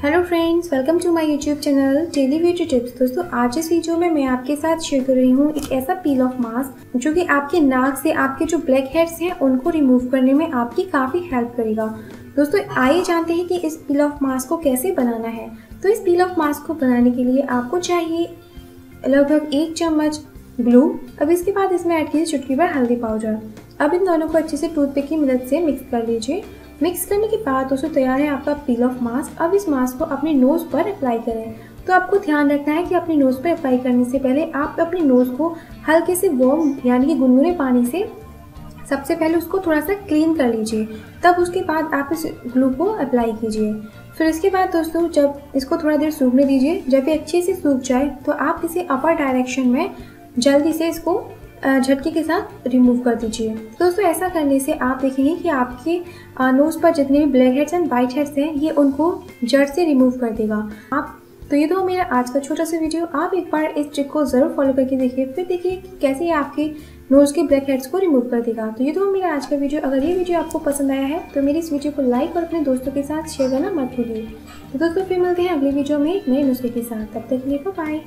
Hello friends, welcome to my YouTube channel daily beauty tips. दोस्तों, आज इस video में मैं आपके साथ शेयर कर रही हूँ एक ऐसा पील ऑफ मास्क जो कि आपके नाक से आपके जो ब्लैक हेड्स हैं उनको रिमूव करने में आपकी काफ़ी हेल्प करेगा। दोस्तों, आइए जानते हैं कि इस पील ऑफ मास्क को कैसे बनाना है। तो इस पील ऑफ मास्क को बनाने के लिए आपको चाहिए लगभग 1 चम्मच ग्लू। अब इसके बाद इसमें ऐड कीजिए चुटकी भर हल्दी पाउडर। अब इन दोनों को अच्छे से टूथपिक की मदद से मिक्स कर लीजिए। मिक्स करने के बाद दोस्तों तैयार है आपका पील ऑफ मास्क। अब इस मास्क को अपने नोज़ पर अप्लाई करें। तो आपको ध्यान रखना है कि अपने नोज़ पर अप्लाई करने से पहले आप अपने नोज़ को हल्के से वार्म यानी कि गुनगुने पानी से सबसे पहले उसको थोड़ा सा क्लीन कर लीजिए। तब उसके बाद आप इस ग्लू को अप्लाई कीजिए। फिर इसके बाद दोस्तों जब इसको थोड़ा देर सूखने दीजिए। जब ये अच्छे से सूख जाए तो आप इसे अपर डायरेक्शन में जल्दी से इसको झटके के साथ रिमूव कर दीजिए। दोस्तों, ऐसा करने से आप देखेंगे कि आपके नोज़ पर जितने भी black heads and white heads हैं ये उनको जड़ से रिमूव कर देगा। तो ये तो मेरा आज का छोटा सा वीडियो। आप एक बार इस ट्रिक को ज़रूर फॉलो करके देखिए, फिर देखिए कि कैसे ये आपके नोज़ के ब्लैक हेड्स को रिमूव कर देगा। तो ये तो मेरा आज का वीडियो। अगर ये वीडियो आपको पसंद आया है तो मेरी इस वीडियो को लाइक और अपने दोस्तों के साथ शेयर करना मत भूलिए। तो दोस्तों, फिर मिलते हैं अगले वीडियो में एक नए नुस्खे के साथ। तब तक के लिए बाय।